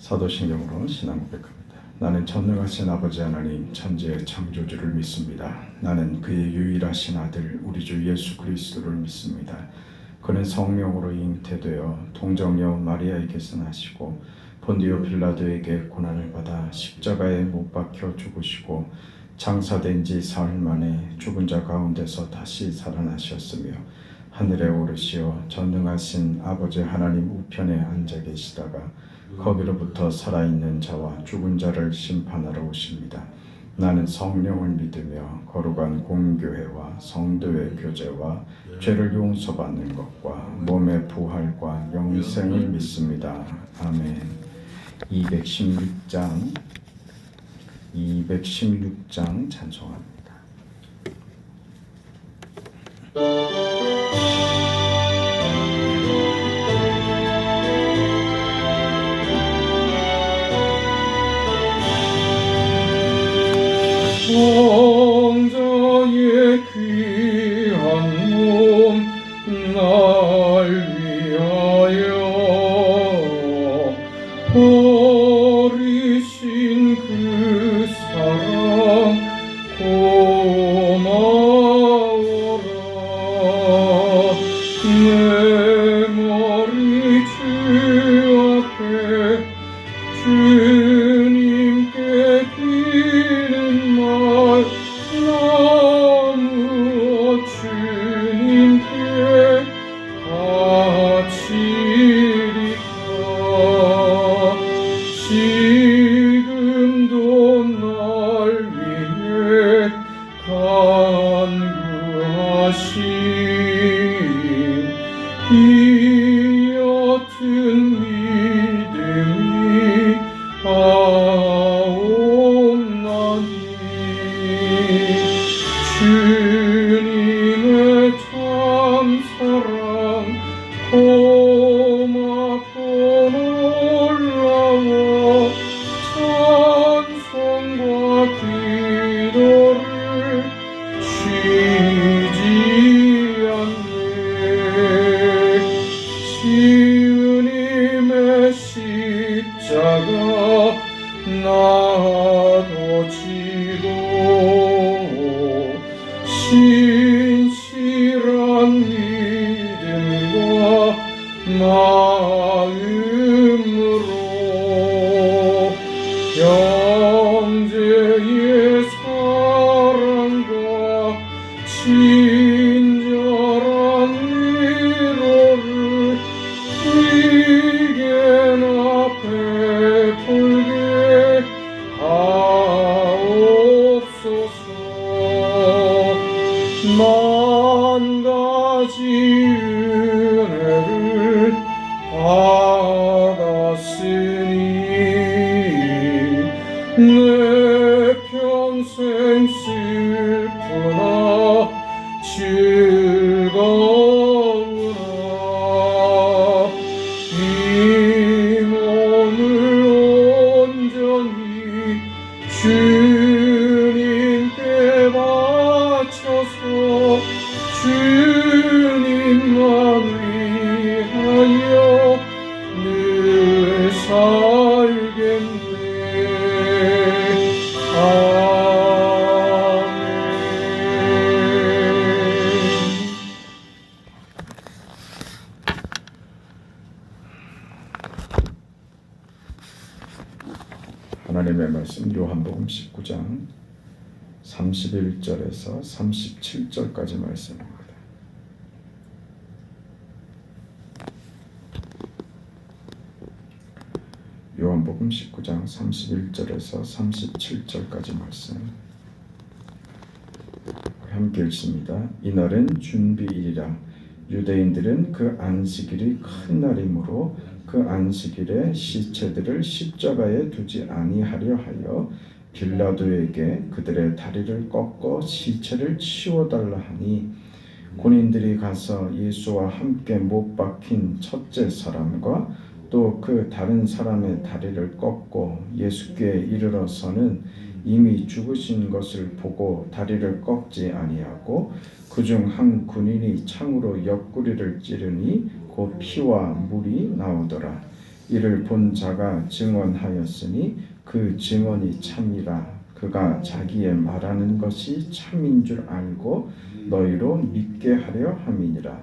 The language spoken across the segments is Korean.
사도신경으로 신앙 고백합니다. 나는 전능하신 아버지 하나님 천지의 창조주를 믿습니다. 나는 그의 유일하신 아들 우리 주 예수 그리스도를 믿습니다. 그는 성령으로 잉태되어 동정녀 마리아에게서 나시고 본디오 빌라도에게 고난을 받아 십자가에 못 박혀 죽으시고 장사된 지 사흘 만에 죽은 자 가운데서 다시 살아나셨으며 하늘에 오르시어 전능하신 아버지 하나님 우편에 앉아 계시다가 거기로부터 살아있는 자와 죽은 자를 심판하러 오십니다. 나는 성령을 믿으며 거룩한 공교회와 성도의 교제와 죄를 용서받는 것과 몸의 부활과 영생을 믿습니다. 아멘. 216장 찬송합니다. 성자의 귀한 몸 날 위하여 버리신 그 사랑 고마워라. 내 머리 주 앞에 주님께 드리는 말 너무 주님께 바치리까. 지금도 날 위해 간구하신 이 옅은 믿음이 아옵나니 주님의 참 사랑 고맙고 놀라워 찬송과 기도를 쉬지 않네. 주님의 십자가 나도 지고 신실한 믿음과 마음으로 형제의 사랑과 친절한 위로를 의견 앞에 풀게 하옵소서. 만 가지 은혜를 받았으니 내 평생 슬프나 즐거우나 이 몸을 온전히 주님께 바쳐서 주님만 위하여 늘 살겠네. 아멘. 하나님의 말씀 요한복음 19장 31절에서 37절까지 말씀입니다. 요한복음 19장 31절에서 37절까지 말씀 함께 읽습니다. 이날은 준비일이라 유대인들은 그 안식일이 큰 날이므로 그 안식일에 시체들을 십자가에 두지 아니하려 하여 빌라도에게 그들의 다리를 꺾어 시체를 치워달라 하니 군인들이 가서 예수와 함께 못 박힌 첫째 사람과 또 그 다른 사람의 다리를 꺾고 예수께 이르러서는 이미 죽으신 것을 보고 다리를 꺾지 아니하고 그중 한 군인이 창으로 옆구리를 찌르니 곧 피와 물이 나오더라. 이를 본 자가 증언하였으니 그 증언이 참이라. 그가 자기의 말하는 것이 참인 줄 알고 너희로 믿게 하려 함이니라.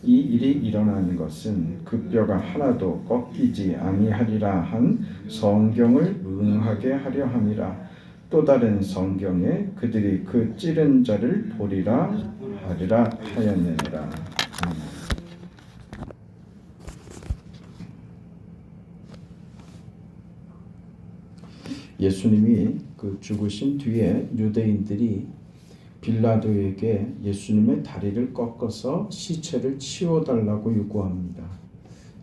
이 일이 일어난 것은 그 뼈가 하나도 꺾이지 아니하리라 한 성경을 응하게 하려 함이라. 또 다른 성경에 그들이 그 찌른 자를 보리라 하리라 하였느니라. 예수님이 그 죽으신 뒤에 유대인들이 빌라도에게 예수님의 다리를 꺾어서 시체를 치워달라고 요구합니다.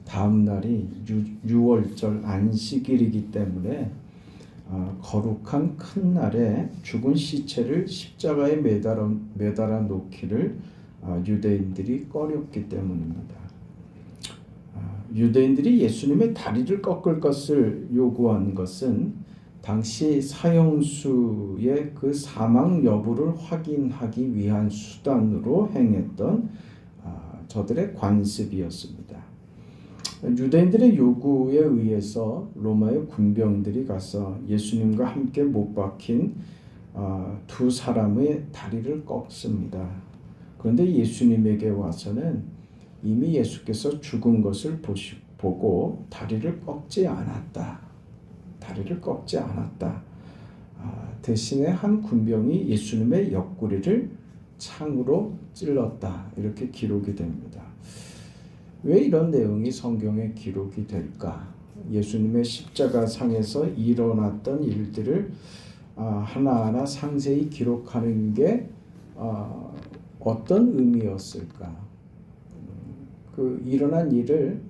다음 날이 유월절 안식일이기 때문에 거룩한 큰 날에 죽은 시체를 십자가에 매달아 놓기를 유대인들이 꺼렸기 때문입니다. 유대인들이 예수님의 다리를 꺾을 것을 요구한 것은 당시 사형수의 그 사망 여부를 확인하기 위한 수단으로 행했던 저들의 관습이었습니다. 유대인들의 요구에 의해서 로마의 군병들이 가서 예수님과 함께 못 박힌 두 사람의 다리를 꺾습니다. 그런데 예수님에게 와서는 이미 예수께서 죽은 것을 보고 다리를 꺾지 않았다. 대신에 한 군병이 예수님의 옆구리를 창으로 찔렀다. 이렇게 기록이 됩니다. 왜 이런 내용이 성경에 기록이 될까? 예수님의 십자가상에서 일어났던 일들을 하나하나 상세히 기록하는 게 어떤 의미였을까? 그 일어난 일을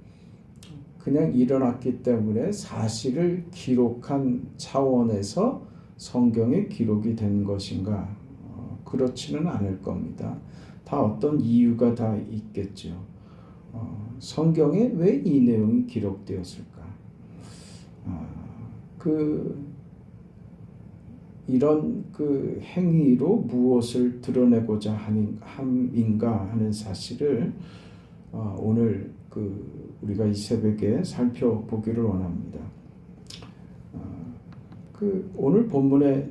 그냥 일어났기 때문에 사실을 기록한 차원에서 성경에 기록이 된 것인가? 그렇지는 않을 겁니다. 다 어떤 이유가 다 있겠죠. 성경에 왜 이 내용이 기록되었을까? 이런 그 행위로 무엇을 드러내고자 함인가 하는 사실을 오늘 우리가 이 새벽에 살펴보기를 원합니다. 오늘 본문에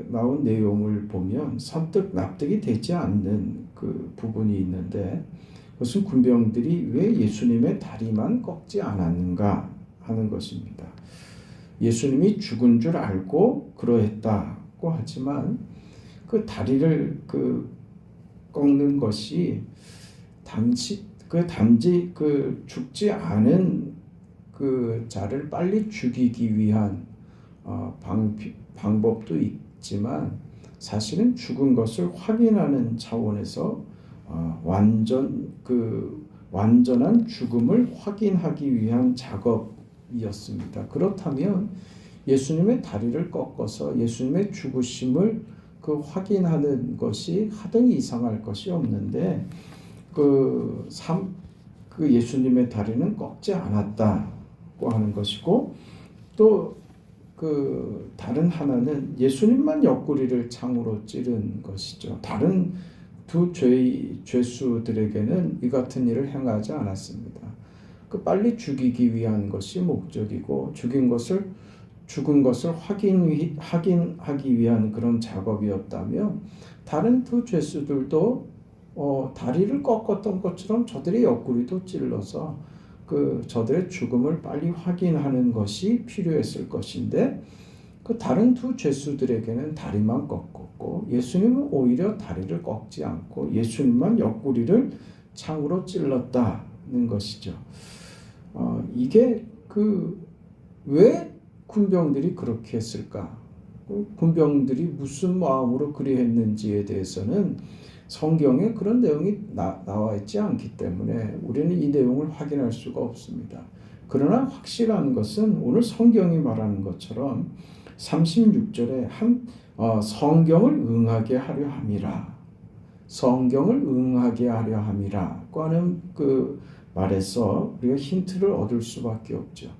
나온 내용을 보면 선뜻 납득이 되지 않는 그 부분이 있는데 그것은 군병들이 왜 예수님의 다리만 꺾지 않았는가 하는 것입니다. 예수님이 죽은 줄 알고 그러했다고 하지만 그 다리를 꺾는 것이 단지 죽지 않은 그 자를 빨리 죽이기 위한 방법도 있지만 사실은 죽은 것을 확인하는 차원에서 완전한 죽음을 확인하기 위한 작업이었습니다. 그렇다면 예수님의 다리를 꺾어서 예수님의 죽으심을 확인하는 것이 하등이 이상할 것이 없는데 예수님의 다리는 꺾지 않았다고 하는 것이고 또 다른 하나는 예수님만 옆구리를 창으로 찌른 것이죠. 다른 두 죄수들에게는 이 같은 일을 행하지 않았습니다. 빨리 죽이기 위한 것이 목적이고 죽은 것을 확인하기 위한 그런 작업이었다면 다른 두 죄수들도 다리를 꺾었던 것처럼 저들의 옆구리도 찔러서 저들의 죽음을 빨리 확인하는 것이 필요했을 것인데 다른 두 죄수들에게는 다리만 꺾었고 예수님은 오히려 다리를 꺾지 않고 예수님만 옆구리를 창으로 찔렀다는 것이죠. 이게 왜 군병들이 그렇게 했을까? 군병들이 무슨 마음으로 그리했는지에 대해서는 성경에 그런 내용이 나와 있지 않기 때문에 우리는 이 내용을 확인할 수가 없습니다. 그러나 확실한 것은 오늘 성경이 말하는 것처럼 36절에 성경을 응하게 하려 함이라. 성경을 응하게 하려 함이라고 하는 말에서 우리가 힌트를 얻을 수밖에 없죠.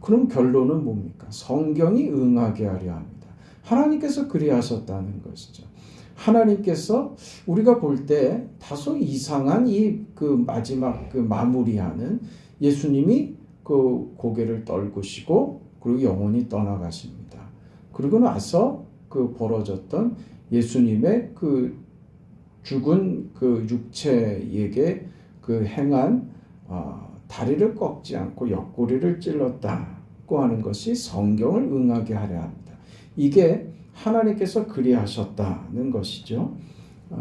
그럼 결론은 뭡니까? 성경이 응하게 하려 합니다. 하나님께서 그리하셨다는 것이죠. 하나님께서 우리가 볼 때 다소 이상한 마지막 마무리하는 예수님이 그 고개를 떨구시고 그리고 영혼이 떠나가십니다. 그리고 나서 그 벌어졌던 예수님의 그 죽은 그 육체에게 그 행한 다리를 꺾지 않고 옆구리를 찔렀다고 하는 것이 성경을 응하게 하려 합니다. 이게 하나님께서 그리하셨다는 것이죠.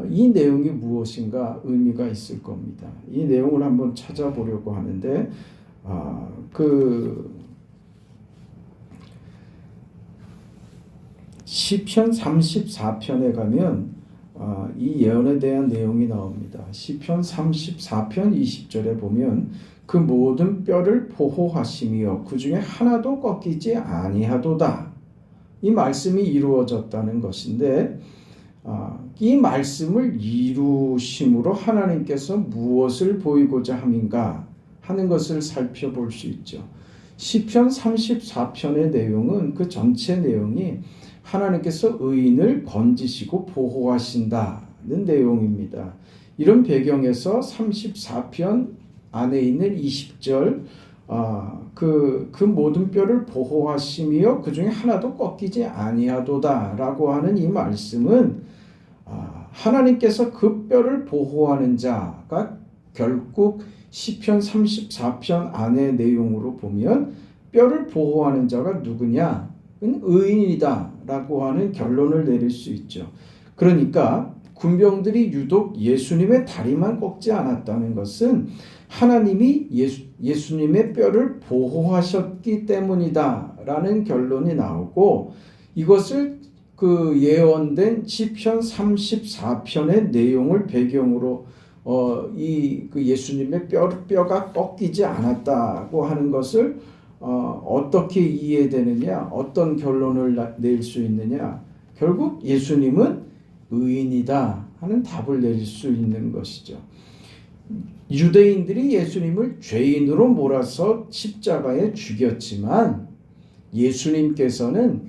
이 내용이 무엇인가 의미가 있을 겁니다. 이 내용을 한번 찾아보려고 하는데 그 시편 34편에 가면 이 예언에 대한 내용이 나옵니다. 시편 34편 20절에 보면 그 모든 뼈를 보호하시며 그 중에 하나도 꺾이지 아니하도다. 이 말씀이 이루어졌다는 것인데 이 말씀을 이루심으로 하나님께서 무엇을 보이고자 함인가 하는 것을 살펴볼 수 있죠. 시편 34편의 내용은 그 전체 내용이 하나님께서 의인을 건지시고 보호하신다는 내용입니다. 이런 배경에서 34편 안에 있는 20절 그 모든 뼈를 보호하시며 그 중에 하나도 꺾이지 아니하도다라고 하는 이 말씀은 하나님께서 그 뼈를 보호하는 자가 결국 시편 34편 안의 내용으로 보면 뼈를 보호하는 자가 누구냐? 의인이다라고 하는 결론을 내릴 수 있죠. 그러니까 군병들이 유독 예수님의 다리만 꺾지 않았다는 것은 하나님이 예수님의 뼈를 보호하셨기 때문이다라는 결론이 나오고 이것을 그 예언된 시편 34편의 내용을 배경으로 그 예수님의 뼈가 꺾이지 않았다고 하는 것을 어떻게 이해되느냐, 어떤 결론을 낼 수 있느냐, 결국 예수님은 의인이다 하는 답을 내릴 수 있는 것이죠. 유대인들이 예수님을 죄인으로 몰아서 십자가에 죽였지만 예수님께서는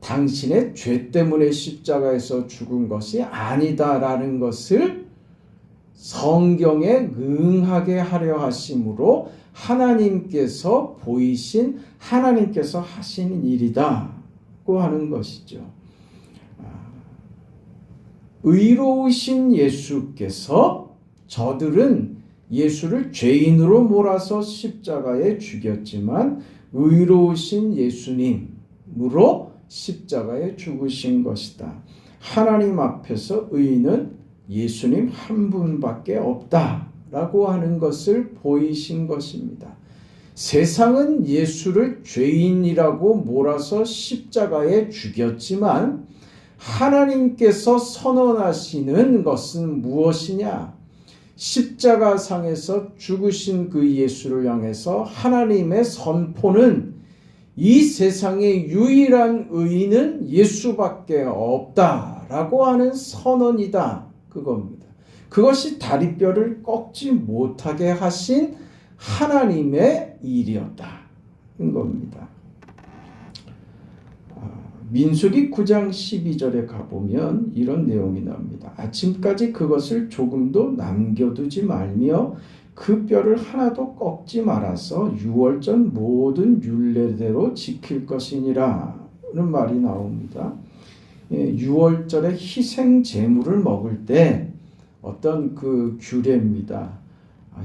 당신의 죄 때문에 십자가에서 죽은 것이 아니다라는 것을 성경에 응하게 하려 하심으로 하나님께서 보이신 하나님께서 하신 일이다고 하는 것이죠. 의로우신 예수께서 저들은 예수를 죄인으로 몰아서 십자가에 죽였지만 의로우신 예수님으로 십자가에 죽으신 것이다. 하나님 앞에서 의인은 예수님 한 분밖에 없다라고 하는 것을 보이신 것입니다. 세상은 예수를 죄인이라고 몰아서 십자가에 죽였지만 하나님께서 선언하시는 것은 무엇이냐? 십자가상에서 죽으신 그 예수를 향해서 하나님의 선포는 이 세상의 유일한 의인은 예수밖에 없다라고 하는 선언이다. 그겁니다. 그것이 다리뼈를 꺾지 못하게 하신 하나님의 일이었다는 겁니다. 민수기 9장 12절에 가보면 이런 내용이 나옵니다. 아침까지 그것을 조금도 남겨두지 말며 그 뼈를 하나도 꺾지 말아서 유월절 모든 율례대로 지킬 것이니라 는 말이 나옵니다. 유월절에 희생 제물을 먹을 때 어떤 그 규례입니다.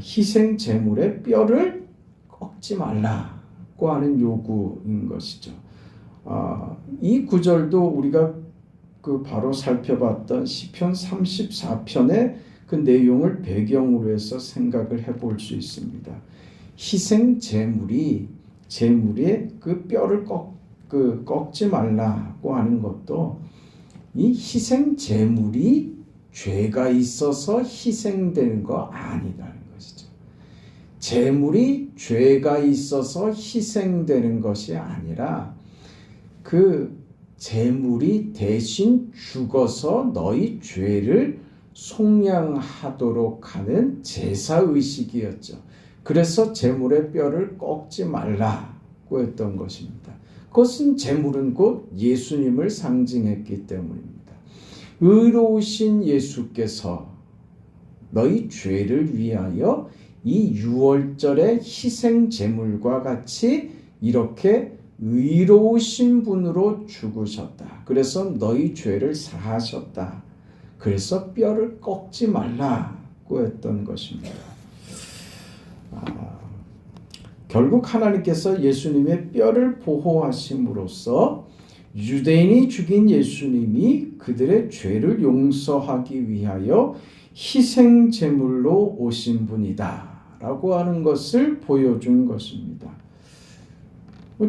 희생 제물의 뼈를 꺾지 말라고 하는 요구인 것이죠. 이 구절도 우리가 그 바로 살펴봤던 시편 34편의 그 내용을 배경으로 해서 생각을 해볼 수 있습니다. 희생 제물의 그 뼈를 꺾지 말라고 하는 것도 이 희생 제물이 죄가 있어서 희생되는 거 아니라는 것이죠. 제물이 죄가 있어서 희생되는 것이 아니라 그 제물이 대신 죽어서 너희 죄를 속량하도록 하는 제사의식이었죠. 그래서 제물의 뼈를 꺾지 말라고 했던 것입니다. 그것은 제물은 곧 예수님을 상징했기 때문입니다. 의로우신 예수께서 너희 죄를 위하여 이 유월절의 희생 제물과 같이 이렇게 의로우신 분으로 죽으셨다. 그래서 너희 죄를 사하셨다. 그래서 뼈를 꺾지 말라고 했던 것입니다. 결국 하나님께서 예수님의 뼈를 보호하심으로써 유대인이 죽인 예수님이 그들의 죄를 용서하기 위하여 희생 제물로 오신 분이다 라고 하는 것을 보여준 것입니다.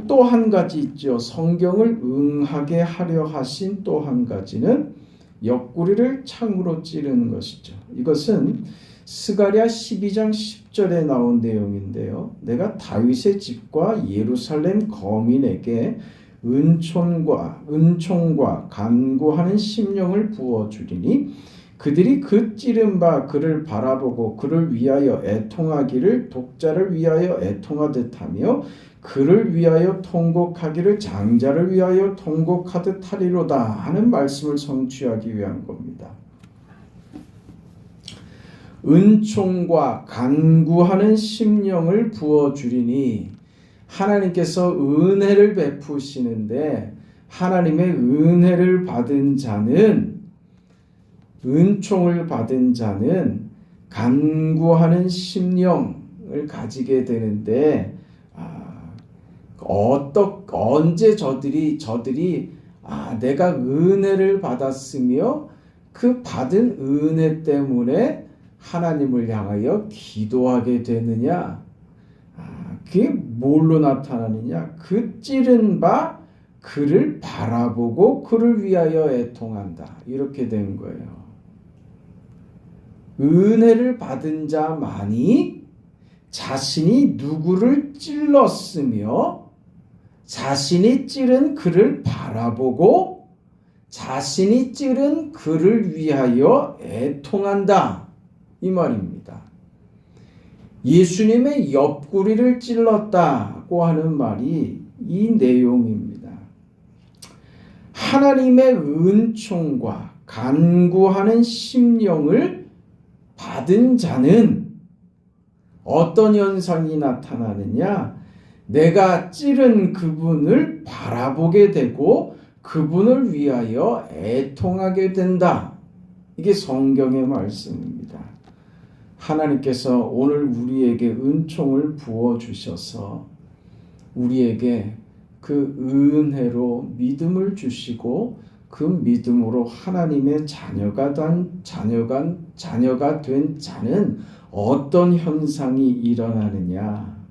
또 한 가지 있죠. 성경을 응하게 하려 하신 또 한 가지는 옆구리를 창으로 찌르는 것이죠. 이것은 스가랴 12장 10절에 나온 내용인데요. 내가 다윗의 집과 예루살렘 거민에게 은총과 간구하는 심령을 부어주리니 그들이 그 찌른 바 그를 바라보고 그를 위하여 애통하기를 독자를 위하여 애통하듯 하며 그를 위하여 통곡하기를 장자를 위하여 통곡하듯 하리로다 하는 말씀을 성취하기 위한 겁니다. 은총과 간구하는 심령을 부어주리니 하나님께서 은혜를 베푸시는데 하나님의 은혜를 받은 자는 은총을 받은 자는 간구하는 심령을 가지게 되는데 언제 저들이 내가 은혜를 받았으며 그 받은 은혜 때문에 하나님을 향하여 기도하게 되느냐? 그게 뭘로 나타나느냐? 그 찌른 바 그를 바라보고 그를 위하여 애통한다. 이렇게 된 거예요. 은혜를 받은 자만이 자신이 누구를 찔렀으며 자신이 찌른 그를 바라보고 자신이 찌른 그를 위하여 애통한다. 이 말입니다. 예수님의 옆구리를 찔렀다고 하는 말이 이 내용입니다. 하나님의 은총과 간구하는 심령을 받은 자는 어떤 현상이 나타나느냐? 내가 찌른 그분을 바라보게 되고 그분을 위하여 애통하게 된다. 이게 성경의 말씀입니다. 하나님께서 오늘 우리에게 은총을 부어주셔서 우리에게 그 은혜로 믿음을 주시고 그 믿음으로 하나님의 자녀가 된 자는 어떤 현상이 일어나느냐?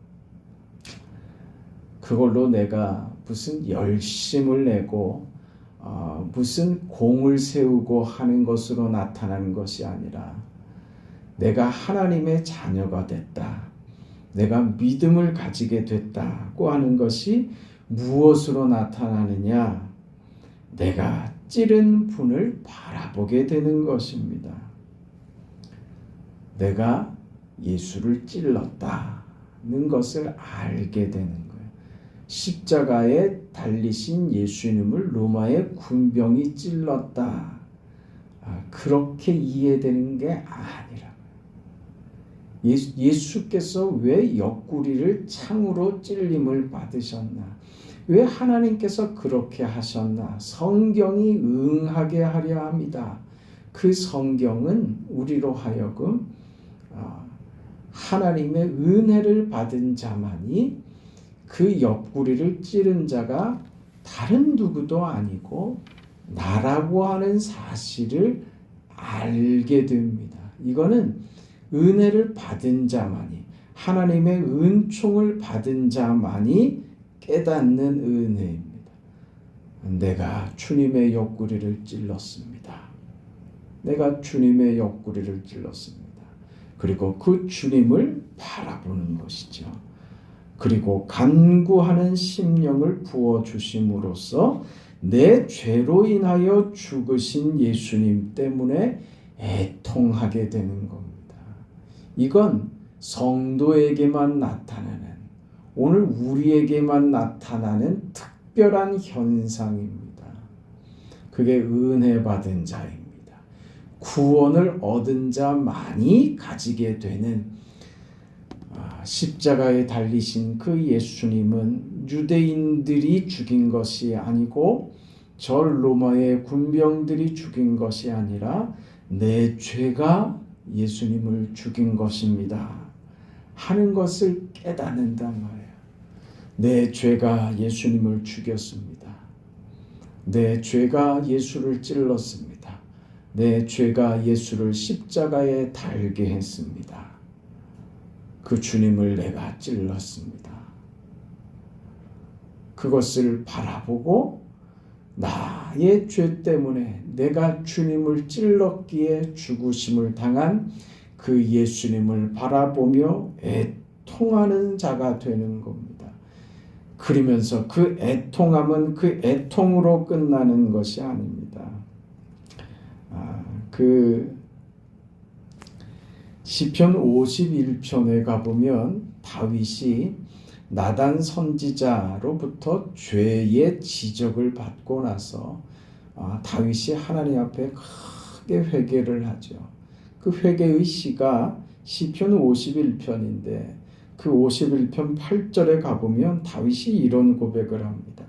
그걸로 내가 무슨 열심을 내고 무슨 공을 세우고 하는 것으로 나타나는 것이 아니라 내가 하나님의 자녀가 됐다. 내가 믿음을 가지게 됐다고 하는 것이 무엇으로 나타나느냐? 내가 찌른 분을 바라보게 되는 것입니다. 내가 예수를 찔렀다는 것을 알게 되는 거예요. 십자가에 달리신 예수님을 로마의 군병이 찔렀다. 그렇게 이해되는 게 아니라 예수께서 왜 옆구리를 창으로 찔림을 받으셨나? 왜 하나님께서 그렇게 하셨나? 성경이 응하게 하려 합니다. 그 성경은 우리로 하여금 하나님의 은혜를 받은 자만이 그 옆구리를 찌른 자가 다른 누구도 아니고 나라고 하는 사실을 알게 됩니다. 이거는 은혜를 받은 자만이, 하나님의 은총을 받은 자만이 깨닫는 은혜입니다. 내가 주님의 옆구리를 찔렀습니다. 내가 주님의 옆구리를 찔렀습니다. 그리고 그 주님을 바라보는 것이죠. 그리고 간구하는 심령을 부어주심으로써 내 죄로 인하여 죽으신 예수님 때문에 애통하게 되는 겁니다. 이건 성도에게만 나타나는, 오늘 우리에게만 나타나는 특별한 현상입니다. 그게 은혜 받은 자입니다. 구원을 얻은 자만이 가지게 되는 십자가에 달리신 그 예수님은 유대인들이 죽인 것이 아니고 저 로마의 군병들이 죽인 것이 아니라 내 죄가 예수님을 죽인 것입니다 하는 것을 깨닫는단 말이에요. 내 죄가 예수님을 죽였습니다. 내 죄가 예수를 찔렀습니다. 내 죄가 예수를 십자가에 달게 했습니다. 그 주님을 내가 찔렀습니다. 그것을 바라보고 나의 죄 때문에 내가 주님을 찔렀기에 죽으심을 당한 그 예수님을 바라보며 애통하는 자가 되는 겁니다. 그러면서 그 애통함은 그 애통으로 끝나는 것이 아닙니다. 그 시편 51편에 가보면 다윗이 나단 선지자로부터 죄의 지적을 받고 나서 다윗이 하나님 앞에 크게 회개를 하죠. 그 회개의 시가 시편 51편인데 그 51편 8절에 가보면 다윗이 이런 고백을 합니다.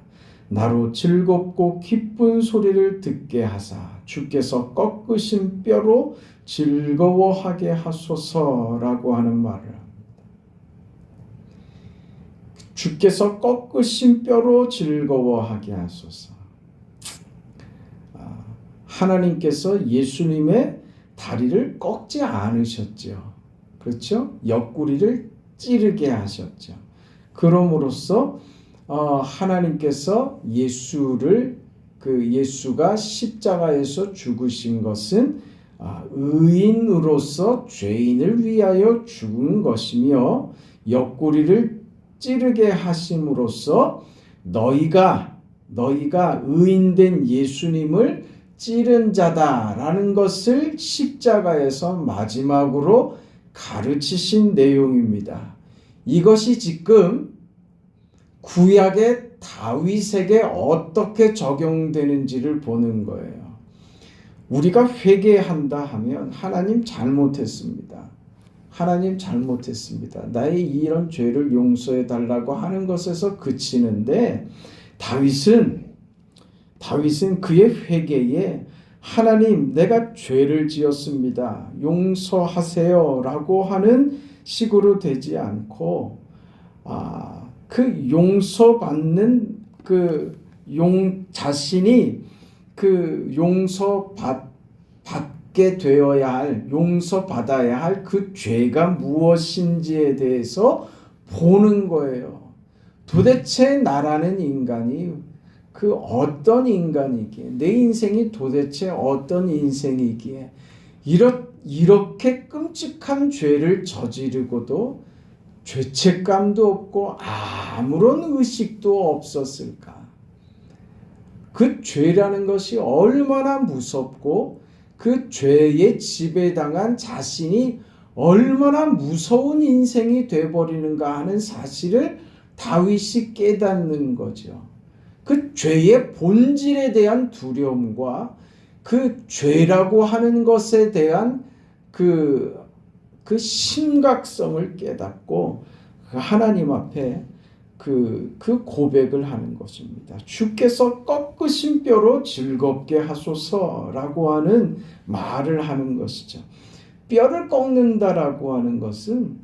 나로 즐겁고 기쁜 소리를 듣게 하사 주께서 꺾으신 뼈로 즐거워하게 하소서라고 하는 말을 합니다. 주께서 꺾으신 뼈로 즐거워하게 하소서. 하나님께서 예수님의 다리를 꺾지 않으셨죠. 그렇죠? 옆구리를 찌르게 하셨죠. 그럼으로써 하나님께서 예수가 십자가에서 죽으신 것은 의인으로서 죄인을 위하여 죽은 것이며 옆구리를 찌르게 하심으로써 너희가 의인된 예수님을 찌른 자다라는 것을 십자가에서 마지막으로 가르치신 내용입니다. 이것이 지금 구약의 다윗에게 어떻게 적용되는지를 보는 거예요. 우리가 회개한다 하면 하나님 잘못했습니다. 하나님 잘못했습니다. 나의 이런 죄를 용서해 달라고 하는 것에서 그치는데 다윗은 그의 회개에 하나님 내가 죄를 지었습니다. 용서하세요 라고 하는 식으로 되지 않고 그 용서받는 자신이 용서받게 되어야 할 용서받아야 할 그 죄가 무엇인지에 대해서 보는 거예요. 도대체 나라는 인간이 어떤 인간이기에 내 인생이 도대체 어떤 인생이기에 이렇게 끔찍한 죄를 저지르고도 죄책감도 없고 아무런 의식도 없었을까? 그 죄라는 것이 얼마나 무섭고 그 죄에 지배당한 자신이 얼마나 무서운 인생이 되어버리는가 하는 사실을 다윗이 깨닫는 거죠. 그 죄의 본질에 대한 두려움과 그 죄라고 하는 것에 대한 그 심각성을 깨닫고 하나님 앞에 그 고백을 하는 것입니다. 주께서 꺾으신 뼈로 즐겁게 하소서라고 하는 말을 하는 것이죠. 뼈를 꺾는다라고 하는 것은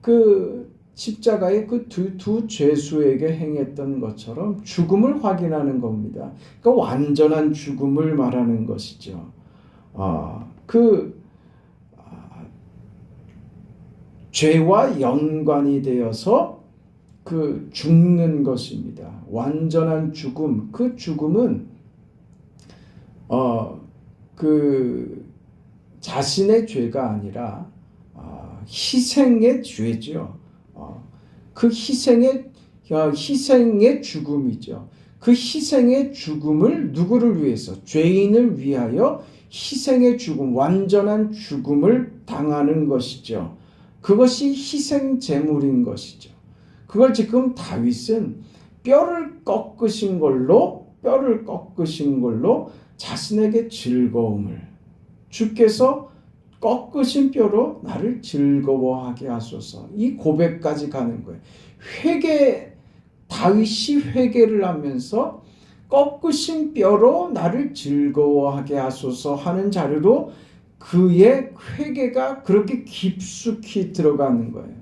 그 십자가의 그 두 죄수에게 행했던 것처럼 죽음을 확인하는 겁니다. 그러니까 완전한 죽음을 말하는 것이죠. 죄와 연관이 되어서 죽는 것입니다. 완전한 죽음. 그 죽음은 자신의 죄가 아니라 희생의 죄죠. 그 희생의 죽음이죠. 그 희생의 죽음을 누구를 위해서? 죄인을 위하여 희생의 죽음, 완전한 죽음을 당하는 것이죠. 그것이 희생 제물인 것이죠. 그걸 지금 다윗은 뼈를 꺾으신 걸로 자신에게 즐거움을 주께서 꺾으신 뼈로 나를 즐거워하게 하소서. 이 고백까지 가는 거예요. 다윗이 회개를 하면서 꺾으신 뼈로 나를 즐거워하게 하소서 하는 자리로 그의 회개가 그렇게 깊숙이 들어가는 거예요.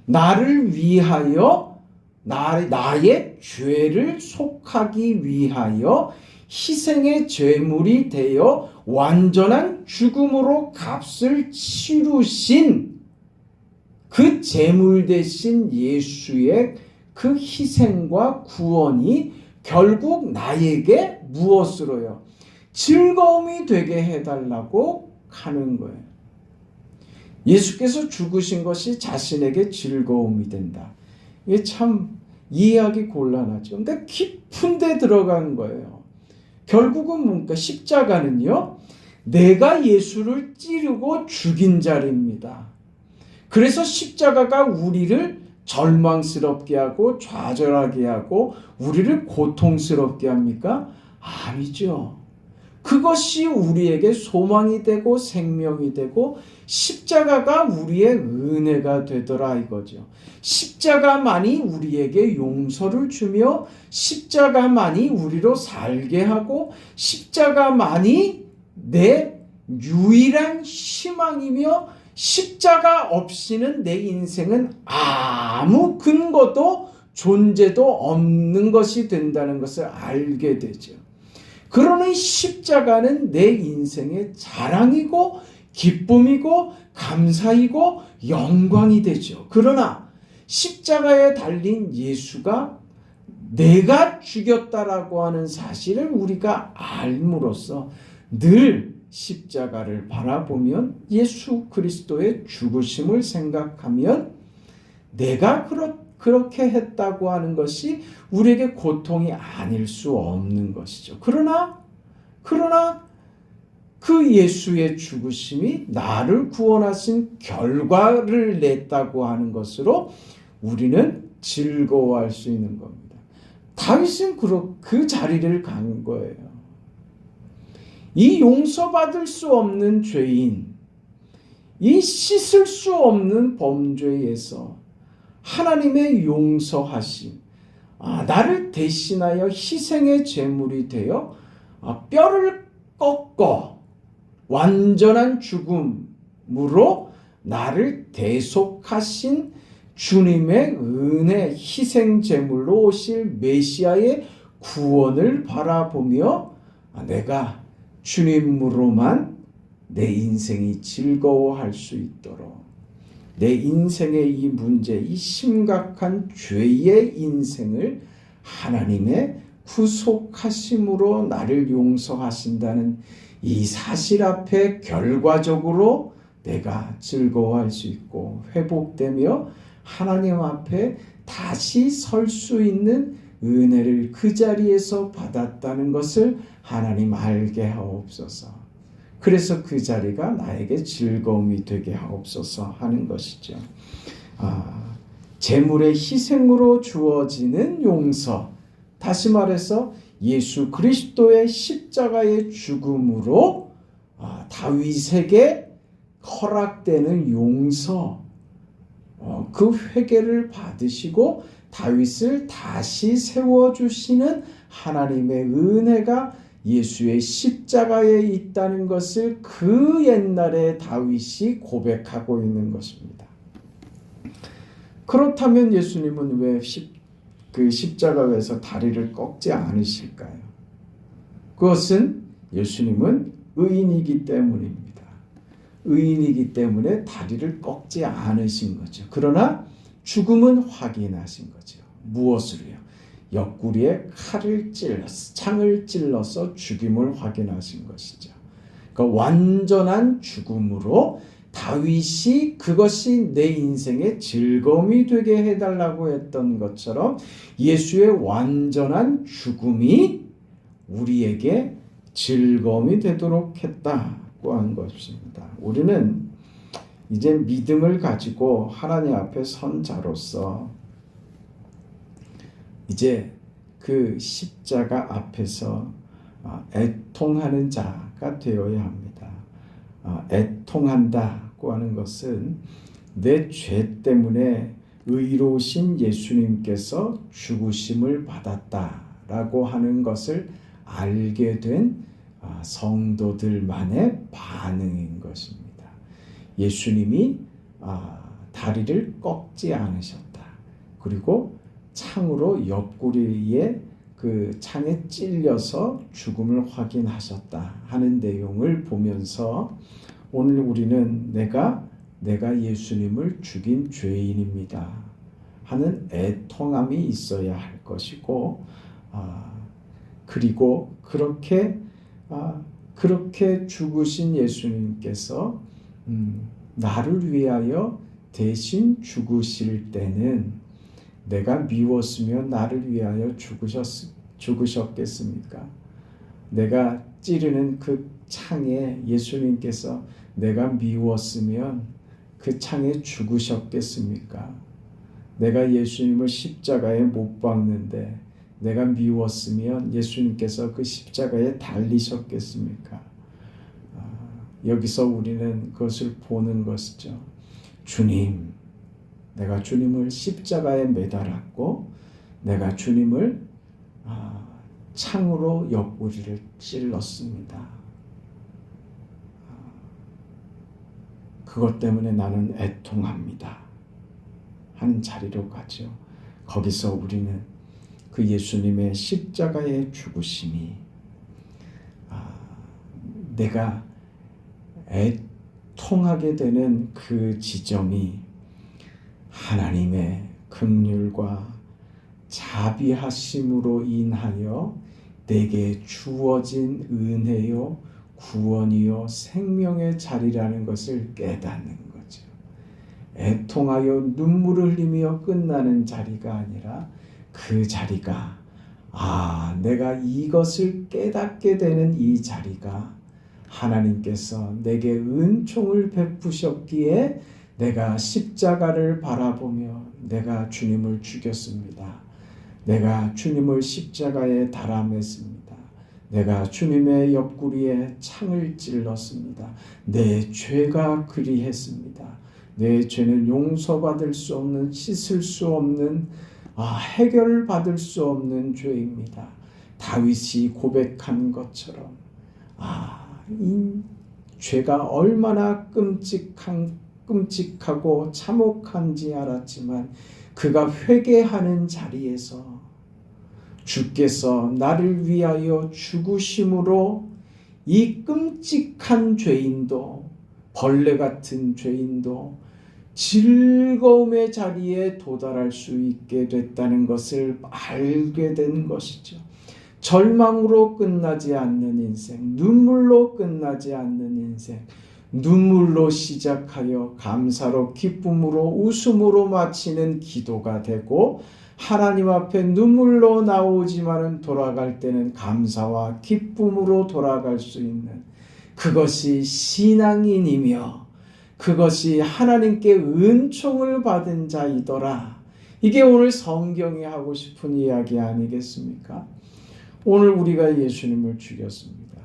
나를 위하여 나의 죄를 속하기 위하여 희생의 제물이 되어 완전한 죽음으로 값을 치르신 그 제물 대신 예수의 그 희생과 구원이 결국 나에게 무엇으로요? 즐거움이 되게 해달라고 하는 거예요. 예수께서 죽으신 것이 자신에게 즐거움이 된다. 이게 참 이해하기 곤란하죠. 근데 깊은 데 들어간 거예요. 결국은 뭔가 십자가는요, 내가 예수를 찌르고 죽인 자리입니다. 그래서 십자가가 우리를 절망스럽게 하고 좌절하게 하고 우리를 고통스럽게 합니까? 아니죠. 그것이 우리에게 소망이 되고 생명이 되고 십자가가 우리의 은혜가 되더라 이거죠. 십자가만이 우리에게 용서를 주며 십자가만이 우리로 살게 하고 십자가만이 내 유일한 희망이며 십자가 없이는 내 인생은 아무 근거도 존재도 없는 것이 된다는 것을 알게 되죠. 그러니 십자가는 내 인생의 자랑이고 기쁨이고 감사이고 영광이 되죠. 그러나 십자가에 달린 예수가 내가 죽였다라고 하는 사실을 우리가 알므로써 늘 십자가를 바라보면 예수 그리스도의 죽으심을 생각하면 내가 그렇게 했다고 하는 것이 우리에게 고통이 아닐 수 없는 것이죠. 그러나 그 예수의 죽으심이 나를 구원하신 결과를 냈다고 하는 것으로 우리는 즐거워할 수 있는 겁니다. 다윗은 그 자리를 간 거예요. 이 용서받을 수 없는 죄인, 이 씻을 수 없는 범죄에서 하나님의 용서하심, 나를 대신하여 희생의 제물이 되어 뼈를 꺾어 완전한 죽음으로 나를 대속하신 주님의 은혜 희생 제물로 오실 메시아의 구원을 바라보며 내가 주님으로만 내 인생이 즐거워할 수 있도록 내 인생의 이 문제, 이 심각한 죄의 인생을 하나님의 구속하심으로 나를 용서하신다는 이 사실 앞에 결과적으로 내가 즐거워할 수 있고 회복되며 하나님 앞에 다시 설 수 있는 은혜를 그 자리에서 받았다는 것을 하나님 알게 하옵소서. 그래서 그 자리가 나에게 즐거움이 되게 하옵소서 하는 것이죠. 제물의 희생으로 주어지는 용서, 다시 말해서 예수 그리스도의 십자가의 죽음으로 다윗에게 허락되는 용서, 그 회개를 받으시고 다윗을 다시 세워주시는 하나님의 은혜가 예수의 십자가에 있다는 것을 그 옛날에 다윗이 고백하고 있는 것입니다. 그렇다면 예수님은 왜 그 십자가에서 다리를 꺾지 않으실까요? 그것은 예수님은 의인이기 때문입니다. 의인이기 때문에 다리를 꺾지 않으신 거죠. 그러나 죽음은 확인하신 거죠. 무엇으로요? 옆구리에 창을 찔러서 죽임을 확인하신 것이죠. 그러니까 완전한 죽음으로 다윗이 그것이 내 인생의 즐거움이 되게 해달라고 했던 것처럼 예수의 완전한 죽음이 우리에게 즐거움이 되도록 했다고 한 것입니다. 우리는 이제 믿음을 가지고 하나님 앞에 선 자로서 이제 그 십자가 앞에서 애통하는 자가 되어야 합니다. 애통한다고 하는 것은 내 죄 때문에 의로우신 예수님께서 죽으심을 받았다라고 하는 것을 알게 된 성도들만의 반응인 것입니다. 예수님이 다리를 꺾지 않으셨다. 그리고 창으로 옆구리에 그 창에 찔려서 죽음을 확인하셨다 하는 내용을 보면서 오늘 우리는 내가 예수님을 죽인 죄인입니다 하는 애통함이 있어야 할 것이고, 그리고 그렇게 죽으신 예수님께서 나를 위하여 대신 죽으실 때는 내가 미웠으면 나를 위하여 죽으셨겠습니까? 내가 찌르는 그 창에 예수님께서 내가 미웠으면 그 창에 죽으셨겠습니까? 내가 예수님을 십자가에 못 박는데 내가 미웠으면 예수님께서 그 십자가에 달리셨겠습니까? 여기서 우리는 그것을 보는 것이죠. 주님, 내가 주님을 십자가에 매달았고 내가 주님을 창으로 옆구리를 찔렀습니다. 그것 때문에 나는 애통합니다 하는 자리로 가죠. 거기서 우리는 그 예수님의 십자가의 죽으심이 내가 애통하게 되는 그 지점이 하나님의 긍휼과 자비하심으로 인하여 내게 주어진 은혜요 구원이요 생명의 자리라는 것을 깨닫는 거죠. 애통하여 눈물을 흘리며 끝나는 자리가 아니라 그 자리가 내가 이것을 깨닫게 되는 이 자리가 하나님께서 내게 은총을 베푸셨기에 내가 십자가를 바라보며 내가 주님을 죽였습니다. 내가 주님을 십자가에 달아 맸습니다. 내가 주님의 옆구리에 창을 찔렀습니다. 내 죄가 그리했습니다. 내 죄는 용서받을 수 없는, 씻을 수 없는, 해결받을 수 없는 죄입니다. 다윗이 고백한 것처럼 이 죄가 얼마나 끔찍하고 참혹한지 알았지만 그가 회개하는 자리에서 주께서 나를 위하여 죽으심으로 이 끔찍한 죄인도, 벌레 같은 죄인도 즐거움의 자리에 도달할 수 있게 됐다는 것을 알게 된 것이죠. 절망으로 끝나지 않는 인생, 눈물로 끝나지 않는 인생, 눈물로 시작하여 감사로, 기쁨으로, 웃음으로 마치는 기도가 되고, 하나님 앞에 눈물로 나오지만은 돌아갈 때는 감사와 기쁨으로 돌아갈 수 있는 그것이 신앙인이며 그것이 하나님께 은총을 받은 자이더라. 이게 오늘 성경이 하고 싶은 이야기 아니겠습니까? 오늘 우리가 예수님을 죽였습니다.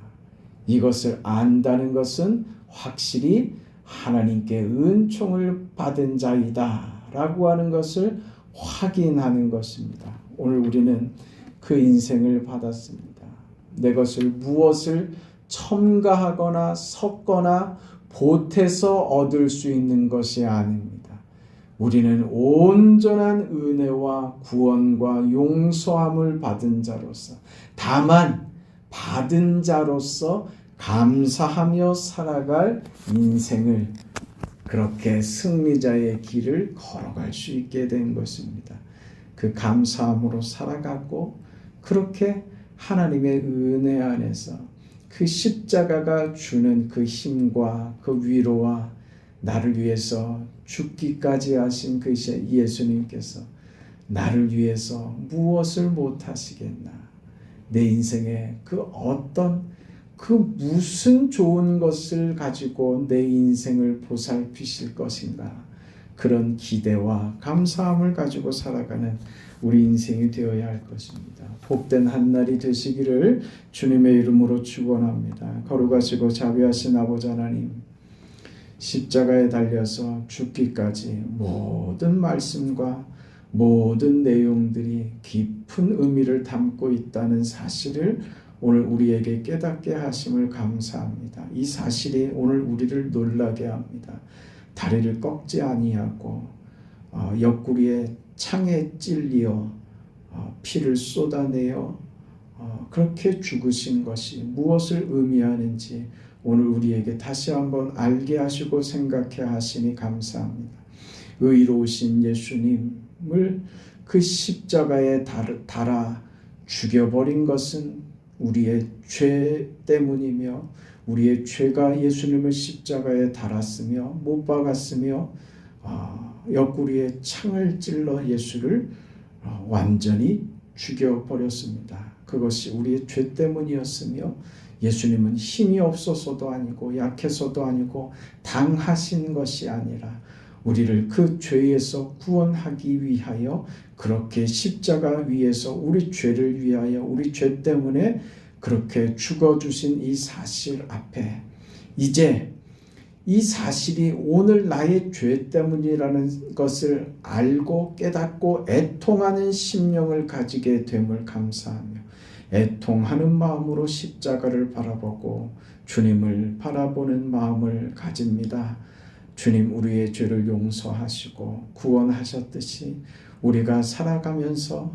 이것을 안다는 것은 확실히 하나님께 은총을 받은 자이다 라고 하는 것을 확인하는 것입니다. 오늘 우리는 그 인생을 받았습니다. 내 것을 무엇을 첨가하거나 섞거나 보태서 얻을 수 있는 것이 아닙니다. 우리는 온전한 은혜와 구원과 용서함을 받은 자로서, 다만 받은 자로서 감사하며 살아갈 인생을, 그렇게 승리자의 길을 걸어갈 수 있게 된 것입니다. 그 감사함으로 살아가고 그렇게 하나님의 은혜 안에서 그 십자가가 주는 그 힘과 그 위로와 나를 위해서 죽기까지 하신 그 예수님께서 나를 위해서 무엇을 못하시겠나, 내 인생에 그 무슨 좋은 것을 가지고 내 인생을 보살피실 것인가, 그런 기대와 감사함을 가지고 살아가는 우리 인생이 되어야 할 것입니다. 복된 한날이 되시기를 주님의 이름으로 축원합니다. 거룩하시고 자비하신 아버지 하나님, 십자가에 달려서 죽기까지 모든 말씀과 모든 내용들이 깊은 의미를 담고 있다는 사실을 오늘 우리에게 깨닫게 하심을 감사합니다. 이 사실이 오늘 우리를 놀라게 합니다. 다리를 꺾지 아니하고 옆구리에 창에 찔리어 피를 쏟아내어 그렇게 죽으신 것이 무엇을 의미하는지 오늘 우리에게 다시 한번 알게 하시고 생각해 하시니 감사합니다. 의로우신 예수님을 그 십자가에 달아 죽여버린 것은 우리의 죄 때문이며 우리의 죄가 예수님을 십자가에 달았으며 못 박았으며 옆구리에 창을 찔러 예수를 완전히 죽여버렸습니다. 그것이 우리의 죄 때문이었으며 예수님은 힘이 없어서도 아니고 약해서도 아니고 당하신 것이 아니라 우리를 그 죄에서 구원하기 위하여 그렇게 십자가 위에서 우리 죄를 위하여 우리 죄 때문에 그렇게 죽어주신 이 사실 앞에 이제 이 사실이 오늘 나의 죄 때문이라는 것을 알고 깨닫고 애통하는 심령을 가지게 됨을 감사하며 애통하는 마음으로 십자가를 바라보고 주님을 바라보는 마음을 가집니다. 주님 우리의 죄를 용서하시고 구원하셨듯이 우리가 살아가면서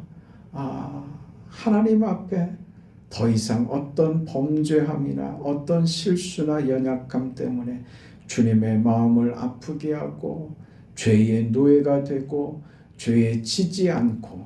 하나님 앞에 더 이상 어떤 범죄함이나 어떤 실수나 연약함 때문에 주님의 마음을 아프게 하고 죄의 노예가 되고 죄에 지지 않고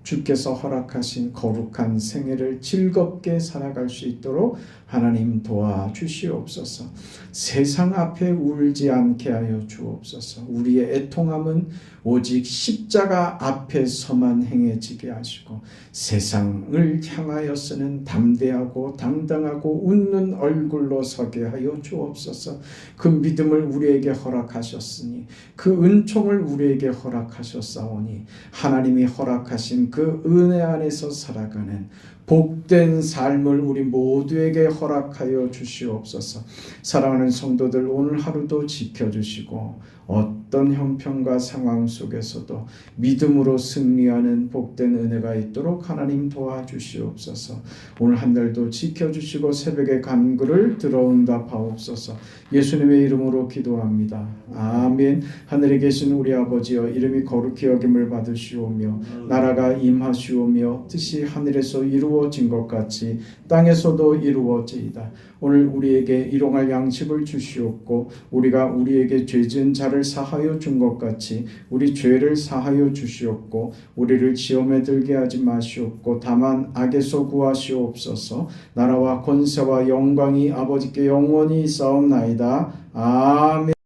주께서 허락하신 거룩한 생애를 즐겁게 살아갈 수 있도록 하나님 도와주시옵소서. 세상 앞에 울지 않게 하여 주옵소서. 우리의 애통함은 오직 십자가 앞에서만 행해지게 하시고 세상을 향하여서는 담대하고 당당하고 웃는 얼굴로 서게 하여 주옵소서. 그 믿음을 우리에게 허락하셨으니 그 은총을 우리에게 허락하셨사오니 하나님이 허락하신 그 은혜 안에서 살아가는 복된 삶을 우리 모두에게 허락하여 주시옵소서. 사랑하는 성도들 오늘 하루도 지켜주시고 어떤 형편과 상황 속에서도 믿음으로 승리하는 복된 은혜가 있도록 하나님 도와주시옵소서. 오늘 한 달도 지켜주시고 새벽의 간구를 들어응답하옵소서. 예수님의 이름으로 기도합니다. 아멘. 하늘에 계신 우리 아버지여 이름이 거룩히 여김을 받으시오며 나라가 임하시오며 뜻이 하늘에서 이루어진 것 같이 땅에서도 이루어지이다. 오늘 우리에게 일용할 양식을 주시옵고 우리가 우리에게 죄 지은 자를 사하여 준 것 같이 우리 죄를 사하여 주시옵고 우리를 시험에 들게 하지 마시옵고 다만 악에서 구하시옵소서. 나라와 권세와 영광이 아버지께 영원히 있사옵나이다. 아멘.